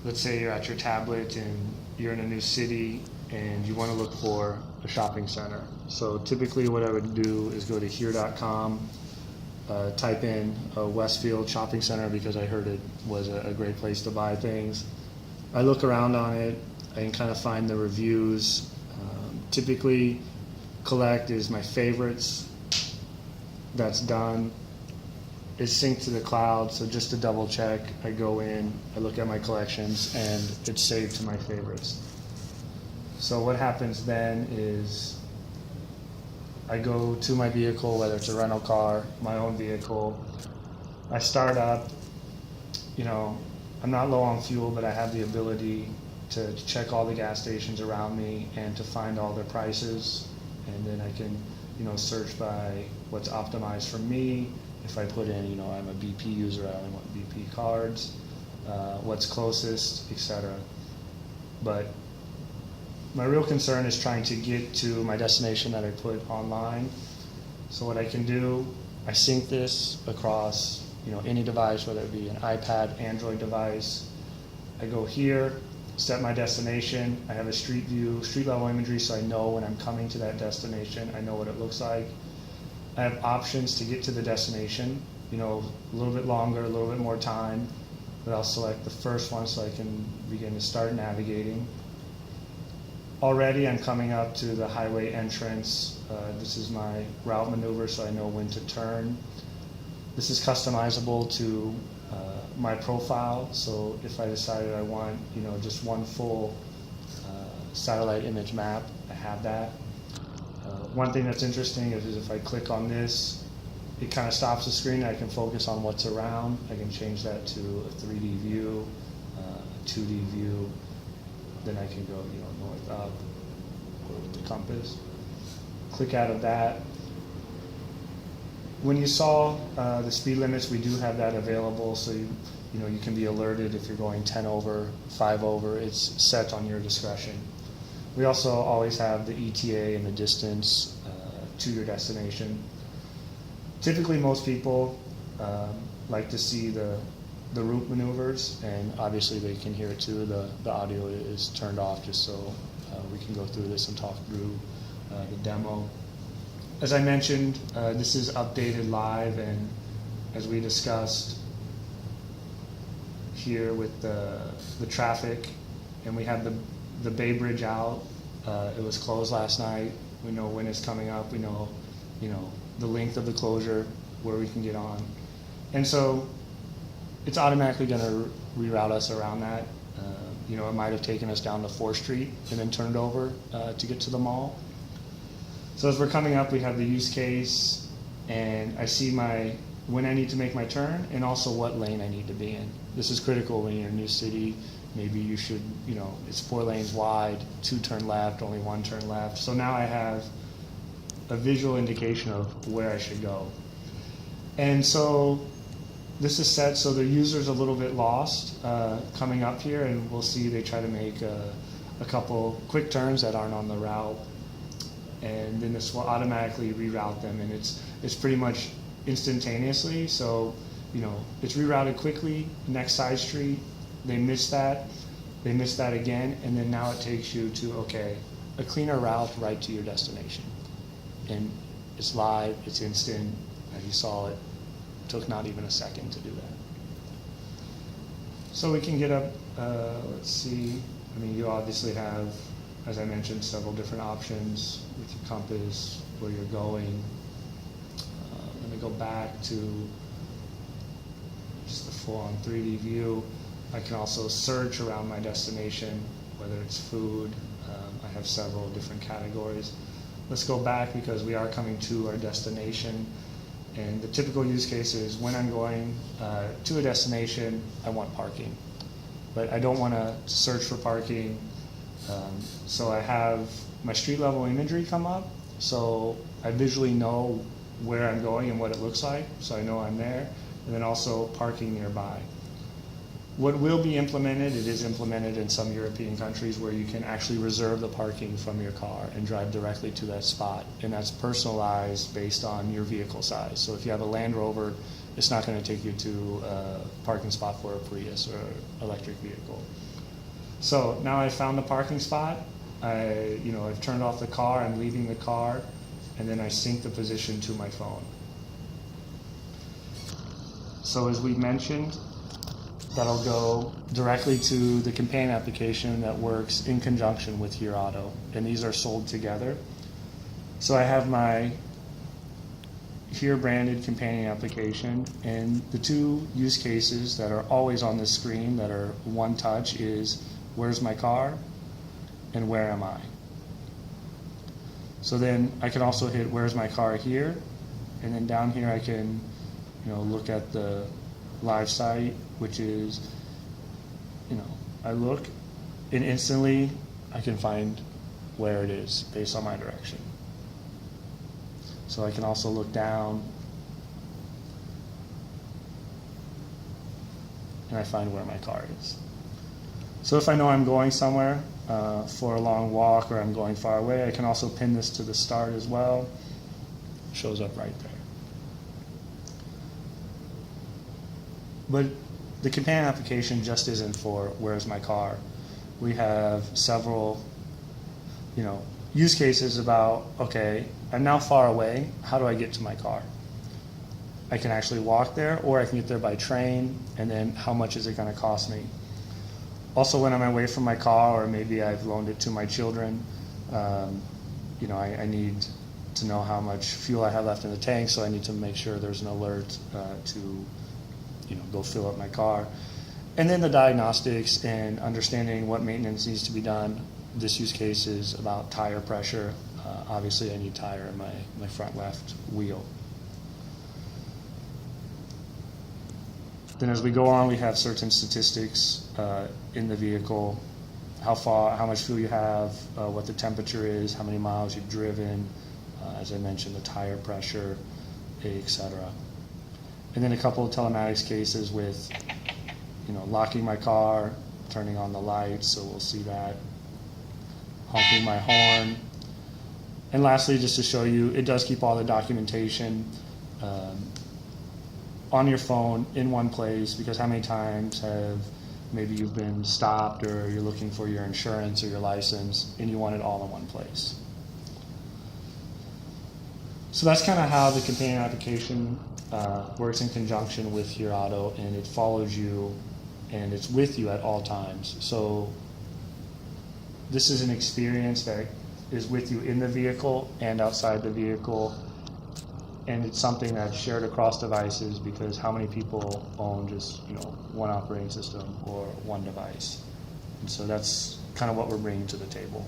let's say you're at your tablet and you're in a new city and you want to look for a shopping center. So typically what I would do is go to here.com, type in Westfield Shopping Center because I heard it was a great place to buy things. I look around on it, I can kind of find the reviews. Typically, collect is my favorites. That's done. It's synced to the cloud, so just to double check, I go in, I look at my collections, and it's saved to my favorites. So what happens then is I go to my vehicle, whether it's a rental car, my own vehicle. I start up, I'm not low on fuel, but I have the ability to check all the gas stations around me and to find all their prices. And then I can, search by what's optimized for me. If I put in, I'm a BP user, I only want BP cards, what's closest, etc. But my real concern is trying to get to my destination that I put online. So what I can do, I sync this across, any device, whether it be an iPad, Android device. I go here, set my destination. I have a street view, street level imagery, so I know when I'm coming to that destination, I know what it looks like. I have options to get to the destination, a little bit longer, a little bit more time, but I'll select the first one so I can begin to start navigating. Already I'm coming up to the highway entrance. This is my route maneuver, so I know when to turn. This is customizable to my profile, so if I decided I want just one full satellite image map, I have that. One thing that's interesting is if I click on this, it kind of stops the screen and I can focus on what's around. I can change that to a 3D view, a 2D view. Then I can go north up or with the compass. Click out of that. When you saw the speed limits, we do have that available, so you can be alerted if you're going 10 over, 5 over. It's set on your discretion. We also always have the ETA and the distance to your destination. Typically, most people like to see the route maneuvers, and obviously they can hear it too. The audio is turned off just so we can go through this and talk through the demo. As I mentioned, this is updated live, and as we discussed here with the traffic, and we have the Bay Bridge out. It was closed last night. We know when it's coming up. We know, the length of the closure, where we can get on, and so it's automatically going to reroute us around that. It might have taken us down to 4th Street and then turned over to get to the mall. So as we're coming up, we have the use case, and I see when I need to make my turn, and also what lane I need to be in. This is critical when you're in a new city. Maybe you should, it's 4 lanes wide, 2 turn left, only 1 turn left. So now I have a visual indication of where I should go. And so this is set so the user's a little bit lost coming up here, and we'll see they try to make a couple quick turns that aren't on the route, and then this will automatically reroute them, and it's pretty much instantaneously. So it's rerouted quickly. Next side street, they missed that again, and then now it takes you to a cleaner route right to your destination, and it's live, it's instant. As you saw, it took not even a second to do that. So we can get up, let's see, you obviously have, as I mentioned, several different options with your compass, where you're going. Let me go back to just the full-on 3D view. I can also search around my destination, whether it's food. I have several different categories. Let's go back because we are coming to our destination. And the typical use case is when I'm going to a destination, I want parking. But I don't want to search for parking. So I have my street level imagery come up. So I visually know where I'm going and what it looks like. So I know I'm there. And then also parking nearby. What will be implemented, it is implemented in some European countries where you can actually reserve the parking from your car and drive directly to that spot. And that's personalized based on your vehicle size. So if you have a Land Rover, it's not going to take you to a parking spot for a Prius or electric vehicle. So now I found the parking spot. I've turned off the car, I'm leaving the car, and then I sync the position to my phone. So as we mentioned, that'll go directly to the companion application that works in conjunction with Here Auto, and these are sold together. So I have my Here branded companion application, and the two use cases that are always on this screen that are one touch is where's my car and where am I. So then I can also hit where's my car here, and then down here I can look at the live site, which is, I look and instantly I can find where it is based on my direction. So I can also look down and I find where my car is. So if I know I'm going somewhere for a long walk or I'm going far away, I can also pin this to the start as well. It shows up right there. But the companion application just isn't for where's my car. We have several, use cases about, okay, I'm now far away, how do I get to my car? I can actually walk there, or I can get there by train, and then how much is it going to cost me? Also, when I'm away from my car, or maybe I've loaned it to my children, I need to know how much fuel I have left in the tank, so I need to make sure there's an alert to go fill up my car. And then the diagnostics and understanding what maintenance needs to be done. This use case is about tire pressure. Obviously I need tire in my front left wheel. Then as we go on, we have certain statistics in the vehicle, how much fuel you have, what the temperature is, how many miles you've driven, as I mentioned, the tire pressure, etc. And then a couple of telematics cases with, locking my car, turning on the lights, so we'll see that, honking my horn. And lastly, just to show you, it does keep all the documentation on your phone in one place, because how many times have maybe you've been stopped or you're looking for your insurance or your license and you want it all in one place. So that's kind of how the companion application works in conjunction with Here Auto, and it follows you and it's with you at all times. So this is an experience that is with you in the vehicle and outside the vehicle, and it's something that's shared across devices, because how many people own just one operating system or one device? And so that's kind of what we're bringing to the table.